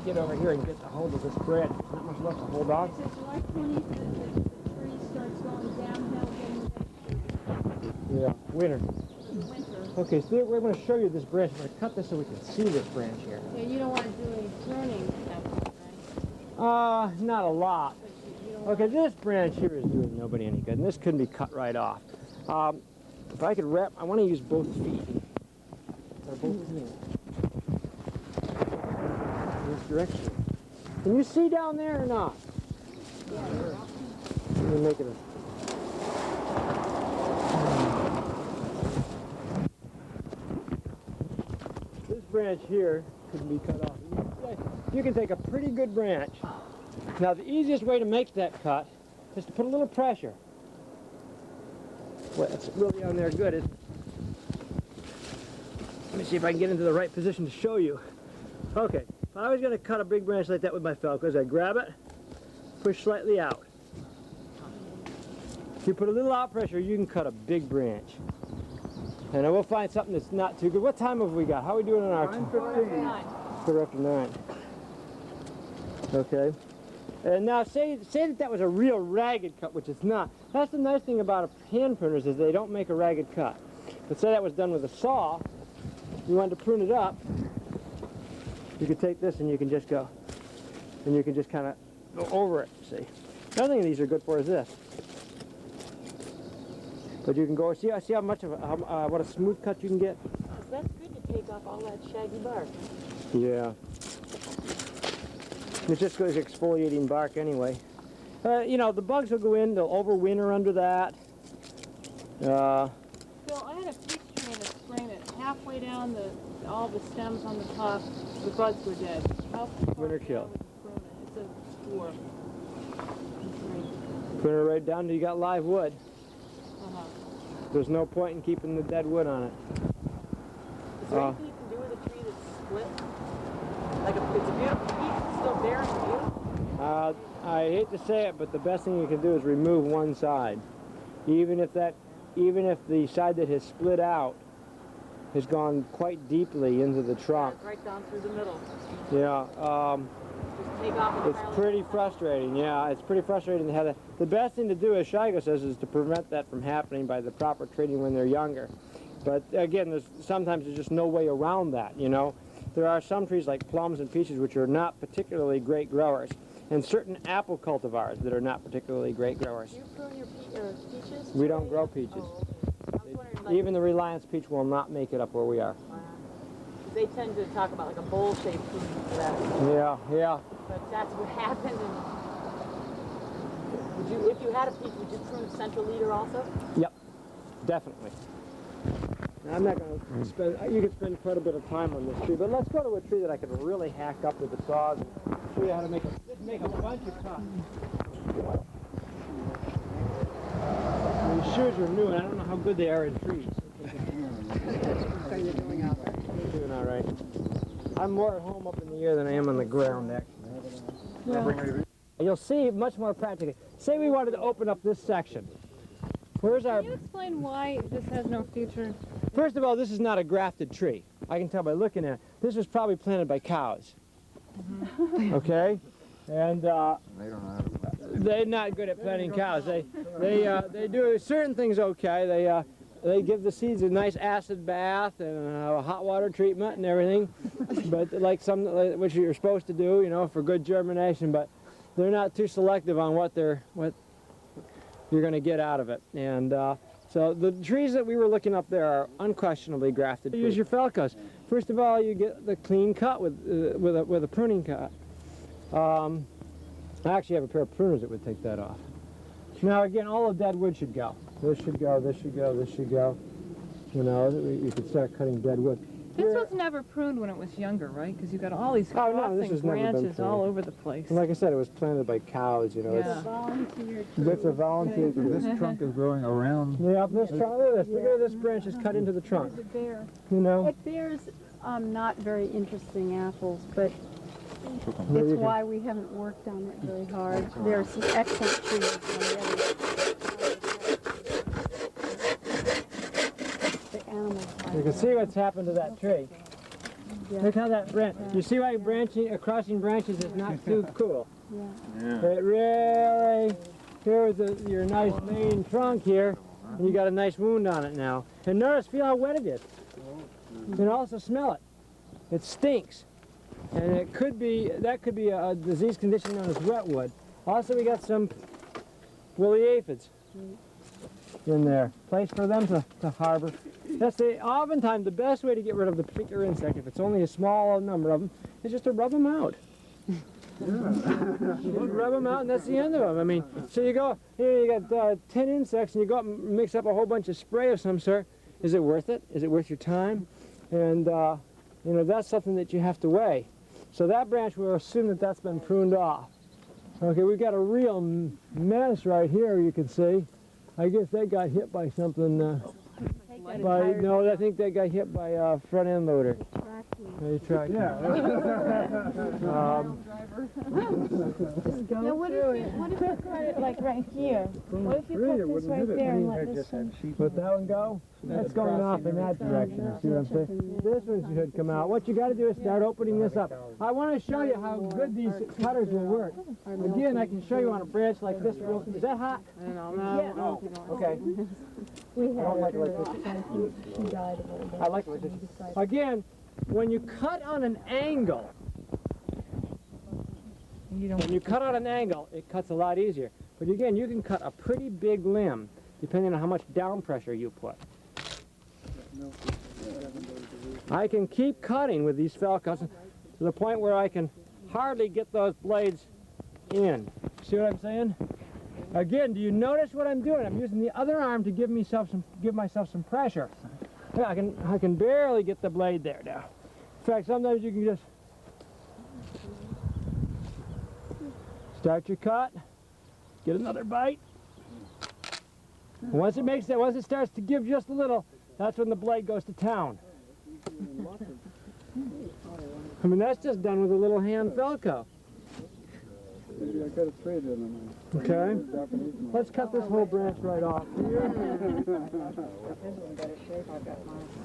get over here and get a hold of this branch. There's not much left to hold on. Is it July 20th that the tree starts going downhill, getting Yeah, winter. winter? Okay, so we're going to show you this branch. I'm going to cut this so we can see this branch here. Yeah, you don't want to do any pruning at that point, right? Not a lot. But you don't Okay, this branch here is doing nobody any good, and this couldn't be cut right off. If I could wrap, I want to use both feet. Or both hands. In this direction. Can you see down there or not? Yeah. Let me make it a... This branch here could be cut off. You can take a pretty good branch. Now the easiest way to make that cut is to put a little pressure. Well, it's really on there good. Let me see if I can get into the right position to show you. Okay, if I was going to cut a big branch like that with my Falcos, I grab it, push slightly out. If you put a little out pressure, you can cut a big branch. And I will find something that's not too good. What time have we got? How are we doing on our time? 9:15. Quarter after 9. Okay. And now say that was a real ragged cut, which it's not. That's the nice thing about hand pruners is they don't make a ragged cut. But say that was done with a saw, you wanted to prune it up, you could take this and you can just go. And you can just kind of go over it, see. Another thing these are good for is this. But you can go, see how much of what a smooth cut you can get? That's good to take off all that shaggy bark. Yeah. It just goes exfoliating bark anyway. You know, the bugs will go in, they'll overwinter under that. Bill, I had a peach tree in the spring that halfway down all the stems on the top, the buds were dead. How far Winter down kill. would you prune it? It's a dwarf. Prune it right down till you got live wood. Uh-huh. There's no point in keeping the dead wood on it. Is there anything you can do with a tree that's split? Like it's a beautiful peach, it's still bearing you. I hate to say it, but the best thing you can do is remove one side. Even if the side that has split out has gone quite deeply into the trunk. Right down through the middle. Yeah, Just take off it's pretty frustrating. Yeah, it's pretty frustrating to have that. The best thing to do, as Shigo says, is to prevent that from happening by the proper treating when they're younger. But again, sometimes there's just no way around that, you know. There are some trees like plums and peaches which are not particularly great growers, and certain apple cultivars that are not particularly great growers. Do you prune your peaches? We don't grow peaches. Oh, okay. I was wondering, like, Even the Reliance peach will not make it up where we are. they tend to talk about like a bowl-shaped pruning for that. Yeah, yeah. But that's what happened. And would you, if you had a peach, would you prune the central leader also? Yep, definitely. Now, I'm not going to spend, you could spend quite a bit of time on this tree, but let's go to a tree that I could really hack up with the saws and show you how to make a bunch of cuts. These shoes are new, and I don't know how good they are in trees. So you're doing all right. Doing all right. I'm more at home up in the air than I am on the ground, actually. You'll see much more practically. Say we wanted to open up this section. Where's our... Can you explain why this has no future? First of all, this is not a grafted tree. I can tell by looking at it. This was probably planted by cows. Okay? And They don't know how to plant. they're not good at planting cows. They do certain things okay. They give the seeds a nice acid bath and a hot water treatment and everything, but like which you're supposed to do, you know, for good germination. But they're not too selective on what you're going to get out of it. And so the trees that we were looking up there are unquestionably grafted. Use your Felcos. First of all, you get the clean cut with a pruning cut. I actually have a pair of pruners that would take that off. Now again, all the dead wood should go. This should go, this should go, this should go. You know, you could start cutting dead wood. This was never pruned when it was younger, right? Because you've got all these Oh, no, this crossing has never been branches all pruned. over the place. And like I said, it was planted by cows, you know. Yeah. Volunteer It's a volunteer. This trunk is growing around. Yeah, this trunk, look at this. Look at this branch is cut into the trunk. There's a bear. You know? It bears not very interesting apples, but Here it's you go. why we haven't worked on it very hard. There are some excellent trees on the other side. The animals You can see what's happened to that tree. Yeah. Look how that branch. You see why crossing branches is not too cool. Yeah. It really. Here's your nice main trunk here, and you got a nice wound on it now. And notice, feel how wet it is. You can also smell it. It stinks. And that could be a disease condition known as wetwood. Also, we got some woolly aphids in there. Place for them to harbor. Oftentimes the best way to get rid of the particular insect, if it's only a small number of them, is just to rub them out. You just rub them out, and that's the end of them. I mean, so you go, here you got 10 insects, and you go up and mix up a whole bunch of spray of some sort. Is it worth it? Is it worth your time? And, you know, that's something that you have to weigh. So that branch, we'll assume that that's been pruned off. Okay, we've got a real mess right here, you can see. I guess they got hit by something, I think they got hit by a front end loader. They tracked. Yeah. Now, what if you cut it like right here? What if you cut this right there and let this one? Let that one go? That's going off in that direction. You see what I'm saying? This one should come out. What you got to do is start opening this up. I want to show you how good these cutters will work. Again, I can show you on a branch like this. Is that hot? No. Okay. We I don't like it like this. She died of old age. I like it like this. Again, when you cut on an angle, When you cut at an angle, it cuts a lot easier. But again, you can cut a pretty big limb depending on how much down pressure you put. I can keep cutting with these fell cuts to the point where I can hardly get those blades in. See what I'm saying? Again, do you notice what I'm doing? I'm using the other arm to give myself some pressure. Yeah, I can barely get the blade there now. In fact, sometimes you can just start your cut, get another bite. And once it starts to give just a little, that's when the blade goes to town. I mean, that's just done with a little hand Velcro. Okay, let's cut this whole branch right off here.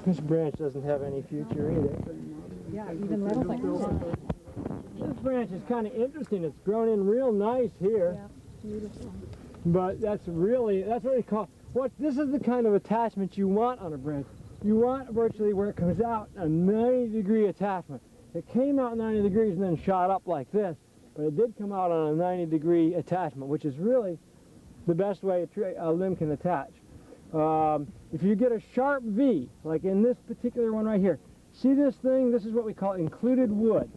This branch doesn't have any future either. Yeah, even little like This branch is kind of interesting. It's grown in real nice here. Yeah, beautiful. But that's what we call, this is the kind of attachment you want on a branch. You want virtually where it comes out a 90-degree attachment. It came out 90 degrees and then shot up like this, but it did come out on a 90-degree attachment, which is really the best way a limb can attach. If you get a sharp V, like in this particular one right here, see this thing? This is what we call included wood,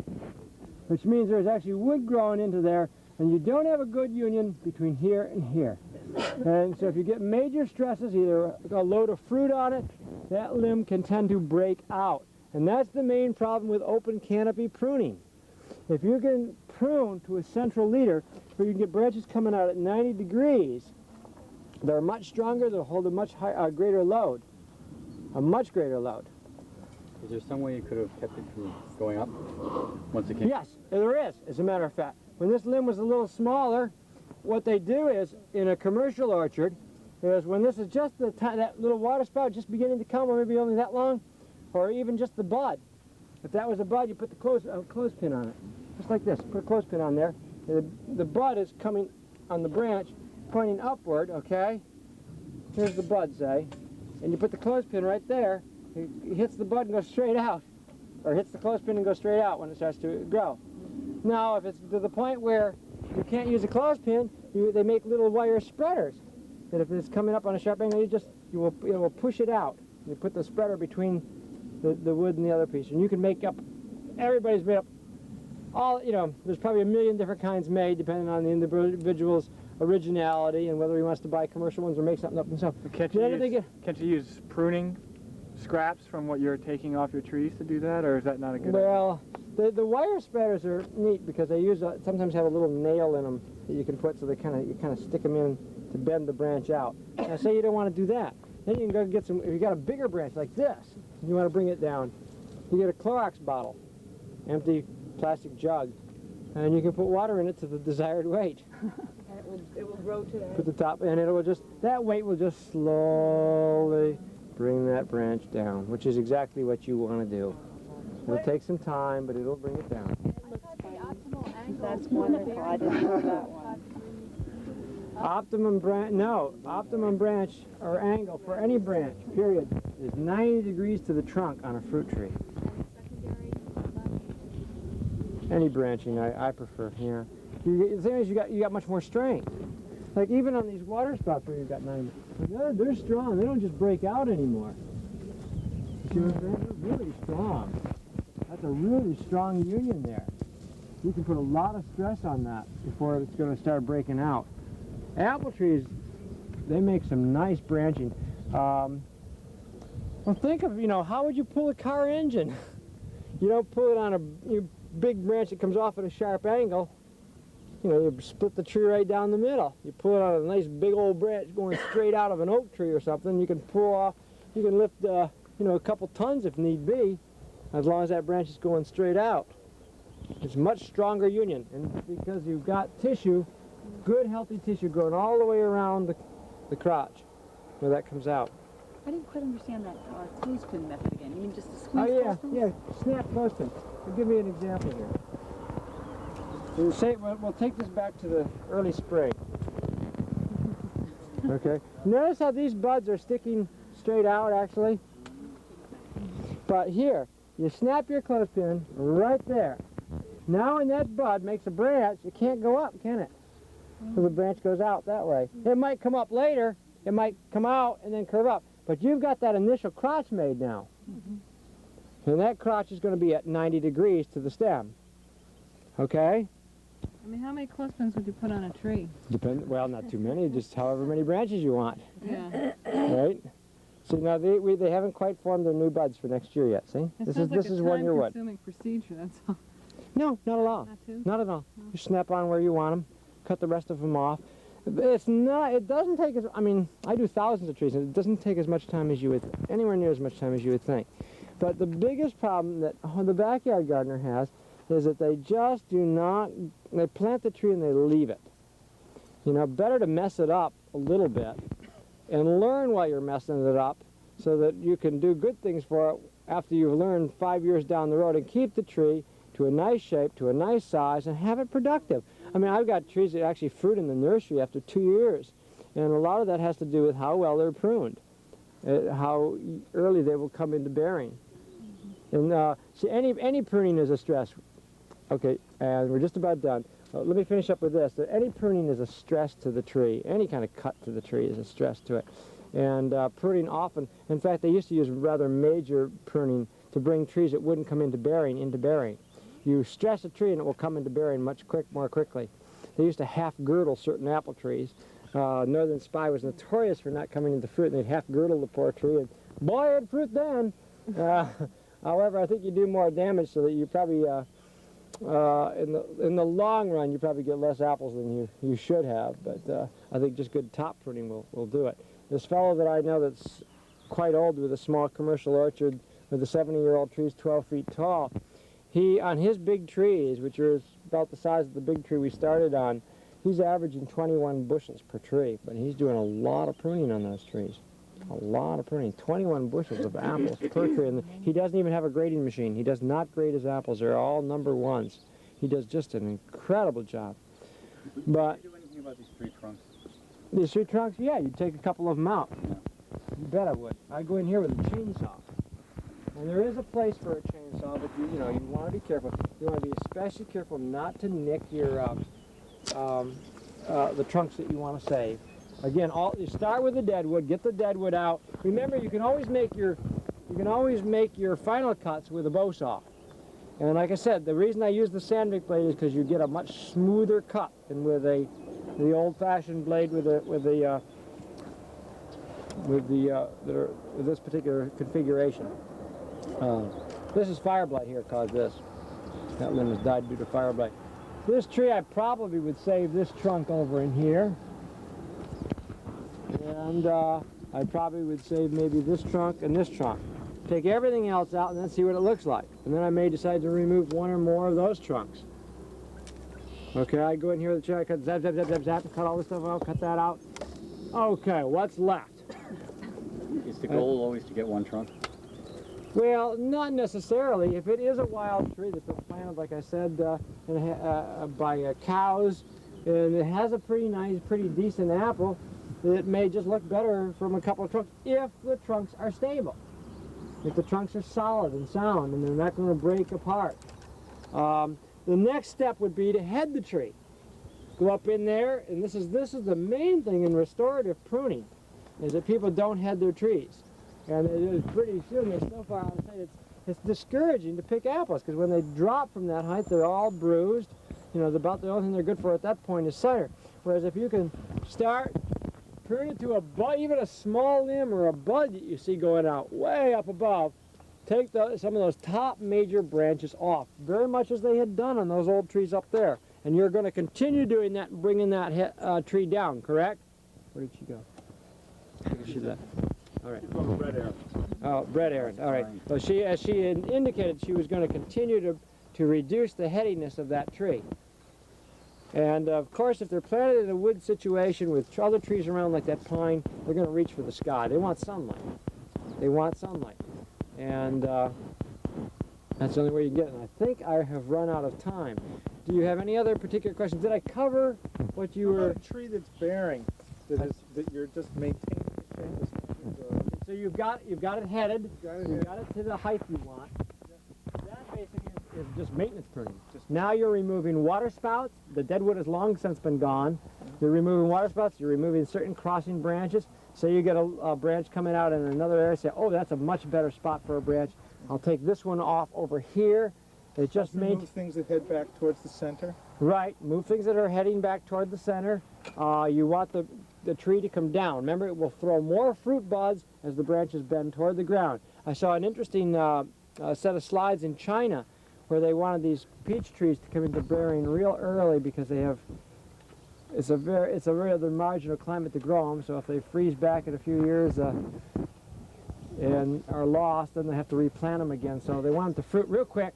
which means there's actually wood growing into there, and you don't have a good union between here and here. And so if you get major stresses, either a load of fruit on it, that limb can tend to break out. And that's the main problem with open canopy pruning. If you can prune to a central leader, where you can get branches coming out at 90 degrees, they're much stronger, they'll hold a much greater load, a much greater load. Is there some way you could have kept it from going up once it came? Yes, there is, as a matter of fact. When this limb was a little smaller, what they do is, in a commercial orchard, is when this is just that little water spout just beginning to come, or maybe only that long, or even just the bud. If that was a bud, you put the clothespin on it, just like this. Put a clothespin on there. The bud is coming on the branch, pointing upward, okay? Here's the bud, say. And you put the clothespin right there. It hits the bud and goes straight out. Or hits the clothespin and goes straight out when it starts to grow. Now, if it's to the point where you can't use a clothespin, they make little wire spreaders. That if it's coming up on a sharp angle, it will push it out. You put the spreader between the wood and the other piece. And you can make up, everybody's made up there's probably a million different kinds made depending on the individual's originality and whether he wants to buy commercial ones or make something up himself. Can't you use pruning scraps from what you're taking off your trees to do that, or is that not a good idea? Well, the wire spreaders are neat because they sometimes have a little nail in them that you can put, so you kind of stick them in to bend the branch out. Now, say you don't want to do that, then you can go get if you got a bigger branch like this, and you want to bring it down, you get a Clorox bottle, empty plastic jug, and you can put water in it to the desired weight. And it will grow to that. Put the top, and that weight will just slowly bring that branch down, which is exactly what you want to do. It'll take some time, but it'll bring it down. That's wonderful. I didn't know that one. Optimum branch or angle for any branch, period, is 90 degrees to the trunk on a fruit tree. Any branching, I prefer, yeah. The thing is, you got much more strength. Like even on these water spouts where you've got 90, they're strong. They don't just break out anymore. You see what I'm saying? They're really strong. That's a really strong union there. You can put a lot of stress on that before it's going to start breaking out. Apple trees, they make some nice branching. Well, think of, how would you pull a car engine? You don't pull it on a big branch that comes off at a sharp angle. You split the tree right down the middle. You pull it on a nice big old branch going straight out of an oak tree or something. You can pull off, you can lift, a couple tons if need be, as long as that branch is going straight out. It's much stronger union, and because you've got tissue, good healthy tissue growing all the way around the crotch where that comes out. I didn't quite understand that clothespin method again. You mean just to squeeze clothespins? Yeah, snap clothespin. I'll give you an example here. We'll take this back to the early spring. Okay. Notice how these buds are sticking straight out, actually. But here, you snap your clothespin right there. Now when that bud makes a branch, it can't go up, can it? So the branch goes out that way. It might come up later, it might come out and then curve up, but you've got that initial crotch made now. And that crotch is going to be at 90 degrees to the stem. Okay? I mean, how many clothespins would you put on a tree? Well, not too many, just however many branches you want. Yeah. Right? See, now they haven't quite formed their new buds for next year yet, see? It This sounds is like a 1 year wood. time-consuming procedure, that's all. No, not at all. Not too? Not at all. You snap on where you want them, cut the rest of them off. It's not, it doesn't take as, I mean, I do thousands of trees, and it doesn't take as much time as you would, anywhere near as much time as you would think. But the biggest problem that the backyard gardener has is that they just do not, they plant the tree and they leave it. You know, better to mess it up a little bit and learn while you're messing it up so that you can do good things for it after you've learned 5 years down the road and keep the tree to a nice shape, to a nice size, and have it productive. I mean, I've got trees that actually fruit in the nursery after 2 years, and a lot of that has to do with how well they're pruned, how early they will come into bearing. And see, any pruning is a stress. Okay, and we're just about done. Let me finish up with this. Any pruning is a stress to the tree. Any kind of cut to the tree is a stress to it. And pruning often, in fact, they used to use rather major pruning to bring trees that wouldn't come into bearing. You stress a tree and it will come into bearing more quickly. They used to half-girdle certain apple trees. Northern Spy was notorious for not coming into fruit, and they'd half-girdle the poor tree, and boy, it'd fruit then. However, I think you do more damage, so that you probably, in the long run, you probably get less apples than you should have. But I think just good top pruning will do it. This fellow that I know that's quite old with a small commercial orchard with the 70-year-old trees 12 feet tall, he, on his big trees, which are about the size of the big tree we started on, he's averaging 21 bushels per tree, but he's doing a lot of pruning on those trees. A lot of pruning, 21 bushels of apples per tree. And he doesn't even have a grading machine. He does not grade his apples. They're all number ones. He does just an incredible job. But do you do anything about these tree trunks? these tree trunks, yeah, you take a couple of them out. You bet I would. I go in here with a chainsaw. And there is a place for a chainsaw, but you want to be careful. You want to be especially careful not to nick your the trunks that you want to save. Again, you start with the deadwood. Get the deadwood out. Remember, you can always make your final cuts with a bow saw. And like I said, the reason I use the sandvik blade is because you get a much smoother cut than with the old-fashioned blade with this particular configuration. This is fire blight here caused this. That limb has died due to fire blight. This tree, I probably would save this trunk over in here. And I probably would save maybe this trunk and this trunk. Take everything else out and then see what it looks like. And then I may decide to remove one or more of those trunks. Okay, I go in here with the chair, I cut zap, zap, zap, zap, zap, cut all this stuff out, cut that out. Okay, what's left? Is the goal always to get one trunk? Well, not necessarily. If it is a wild tree that's been planted, like I said, by cows, and it has a pretty nice, pretty decent apple, it may just look better from a couple of trunks if the trunks are stable. If the trunks are solid and sound and they're not going to break apart. The next step would be to head the tree. Go up in there, and this is the main thing in restorative pruning, is that people don't head their trees. And it is pretty soon, they're so far out of sight, it's discouraging to pick apples, because when they drop from that height, they're all bruised. You know, about the only thing they're good for at that point is cider. Whereas if you can start prune it to a bud, even a small limb or a bud that you see going out way up above, take some of those top major branches off, very much as they had done on those old trees up there. And you're going to continue doing that and bringing that tree down, correct? Where did she go? Where did she left? All right. Brett Aaron. Oh, Brett Aaron. All right. Well, as she indicated, she was going to continue to reduce the headiness of that tree. And of course, if they're planted in a wood situation with other trees around like that pine, they're going to reach for the sky. They want sunlight. They want sunlight. And that's the only way you can get it. And I think I have run out of time. Do you have any other particular questions? Did I cover what you were... A tree that's bearing, that you're just maintaining. So you've got it headed. You've got it to the height you want. That basically is is just maintenance pruning. Now you're removing water spouts. The deadwood has long since been gone. You're removing water spouts. You're removing certain crossing branches. So you get a branch coming out in another area. Say, oh, that's a much better spot for a branch. I'll take this one off over here. It just made Remove things that head back towards the center. right. Move things that are heading back toward the center. You want the tree to come down. Remember, it will throw more fruit buds as the branches bend toward the ground. I saw an interesting set of slides in China where they wanted these peach trees to come into bearing real early because they have it's a rather marginal climate to grow them. So if they freeze back in a few years and are lost, then they have to replant them again. So they want them to fruit real quick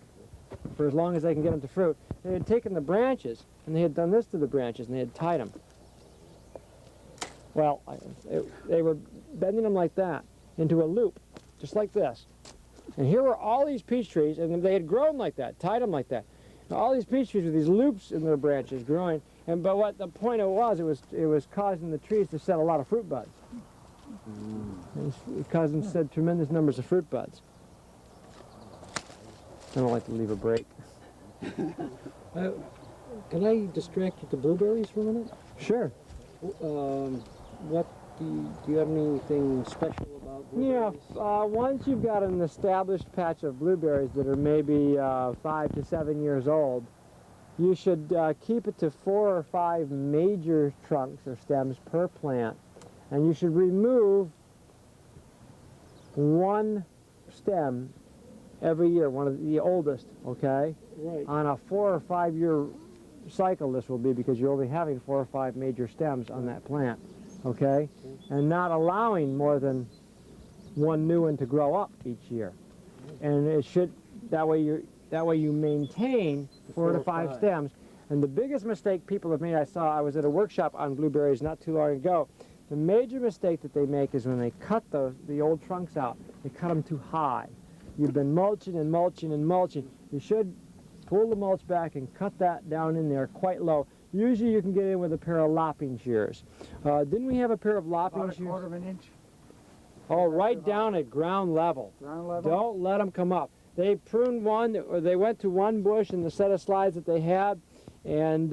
for as long as they can get them to fruit. They had taken the branches and they had done this to the branches and they had tied them. Well, they were bending them like that into a loop, just like this. And here were all these peach trees, and they had grown like that, tied them like that. And all these peach trees with these loops in their branches growing. But what the point it was causing the trees to set a lot of fruit buds. It caused them to set tremendous numbers of fruit buds. I don't like to leave a break. Can I distract you to blueberries for a minute? Sure. What do you have anything special about blueberries? Yeah, once you've got an established patch of blueberries that are maybe 5 to 7 years old, you should keep it to 4 or 5 major trunks or stems per plant, and you should remove one stem every year, one of the oldest, okay? Right. On a 4 or 5 year cycle this will be, because you're only having 4 or 5 major stems on that plant, okay? And not allowing more than one new one to grow up each year. And it should, that way you maintain 4 to 5 stems. And the biggest mistake people have made, I was at a workshop on blueberries not too long ago. The major mistake that they make is when they cut the old trunks out, they cut them too high. You've been mulching and mulching and mulching. You should pull the mulch back and cut that down in there quite low. Usually you can get in with a pair of lopping shears. Didn't we have a pair of lopping About a shears? 1/4 of an inch. Oh, right down at ground level. Ground level? Don't let them come up. They pruned one, or they went to one bush in the set of slides that they had, and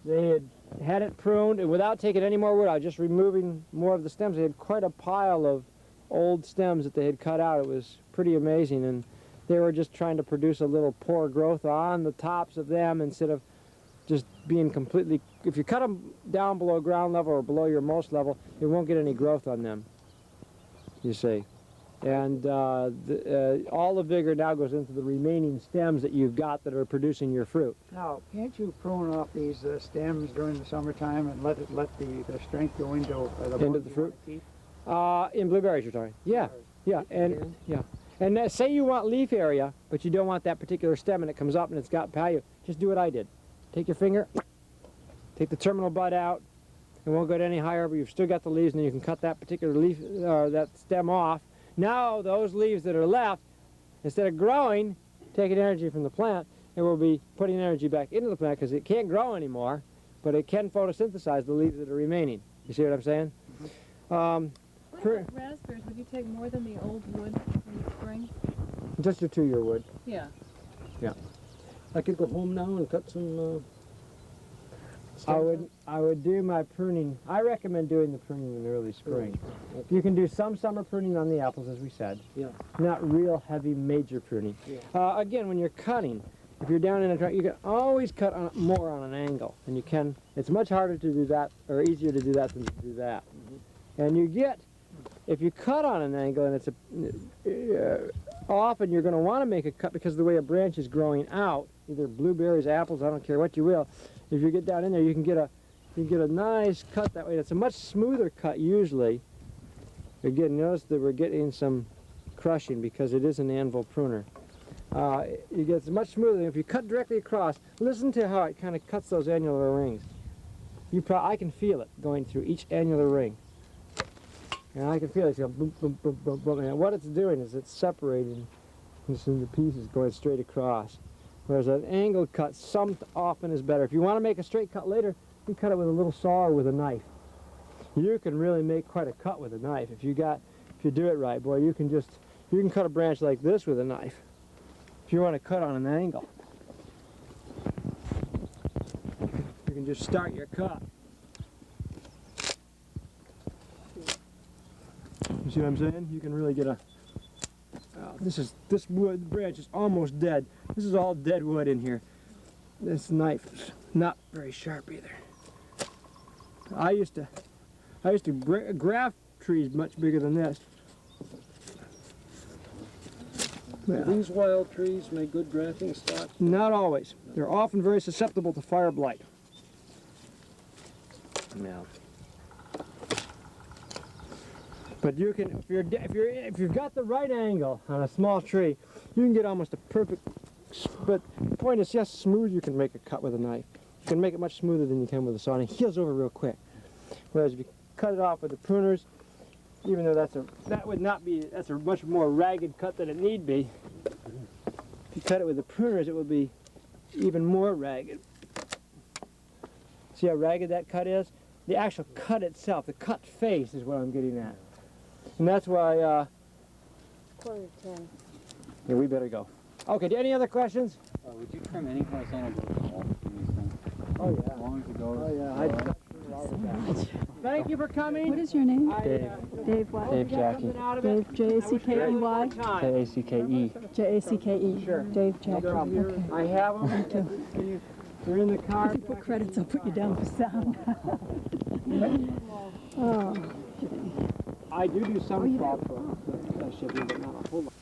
they had it pruned, and without taking any more wood out, just removing more of the stems. They had quite a pile of old stems that they had cut out. It was pretty amazing, and they were just trying to produce a little poor growth on the tops of them instead of just being completely, if you cut them down below ground level or below your mulch level, you won't get any growth on them, you see. And all the vigor now goes into the remaining stems that you've got that are producing your fruit. Now, can't you prune off these stems during the summertime and let the strength go into the fruit? In blueberries, you're talking? Yeah, yeah, and yeah. And say you want leaf area, but you don't want that particular stem, and it comes up and it's got value. Just do what I did. Take your finger, take the terminal bud out. It won't go any higher, but you've still got the leaves, and then you can cut that particular leaf, that stem off. Now those leaves that are left, instead of growing, taking energy from the plant, it will be putting energy back into the plant because it can't grow anymore, but it can photosynthesize the leaves that are remaining. You see what I'm saying? What about raspberries? Would you take more than the old wood in the spring? Just your 2-year wood. Yeah. Yeah. I could go home now and cut some stems. I would do my pruning. I recommend doing the pruning in early spring. You can do some summer pruning on the apples, as we said. Yeah. Not real heavy major pruning. Yeah. Again, when you're cutting, if you're down in a trunk, you can always cut more on an angle, and you can. It's much harder to do that, or easier to do that than to do that. And you get, if you cut on an angle, and it's often you're going to want to make a cut because of the way a branch is growing out, either blueberries, apples, I don't care what you will. If you get down in there, you can get a nice cut that way. It's a much smoother cut usually. Again, notice that we're getting some crushing because it is an anvil pruner. You get much smoother. If you cut directly across, listen to how it kind of cuts those annular rings. I can feel it going through each annular ring. And I can feel it go boom, boom, boom, boom, boom. And what it's doing is it's separating this into pieces going straight across. Whereas an angled cut often is better. If you want to make a straight cut later, you cut it with a little saw or with a knife. You can really make quite a cut with a knife. If you do it right, boy, you can cut a branch like this with a knife. if you want to cut on an angle, you can just start your cut. You see what I'm saying? You can really get a. This wood branch is almost dead. This is all dead wood in here. This knife is not very sharp either. I used to graft trees much bigger than this. Do these wild trees make good grafting stock? Not always. They're often very susceptible to fire blight. Yeah. But you can, if you've got the right angle on a small tree, you can get almost a perfect. But the point is, just smooth you can make a cut with a knife. You can make it much smoother than you can with a saw, and it heals over real quick. Whereas if you cut it off with the pruners, even though that's a much more ragged cut than it need be. If you cut it with the pruners, it will be even more ragged. See how ragged that cut is? The actual cut itself, the cut face is what I'm getting at. And that's why, Quarter to 10. yeah, we better go. Okay, any other questions? Would you trim any horizontal growth at all from these things? Oh, yeah. As long as it goes. Oh, yeah. I cut through all of that. Thank you for coming. What is your name? Dave. Dave what? Dave Jackie. Dave, J-A-C-K-E-Y? J-A-C-K-E. J-A-C-K-E. Sure. Dave Jackie. Okay. I have them. They're in the car. If you put credits, I'll put you down for sound. Oh. I do some crop shipping, but not a whole lot.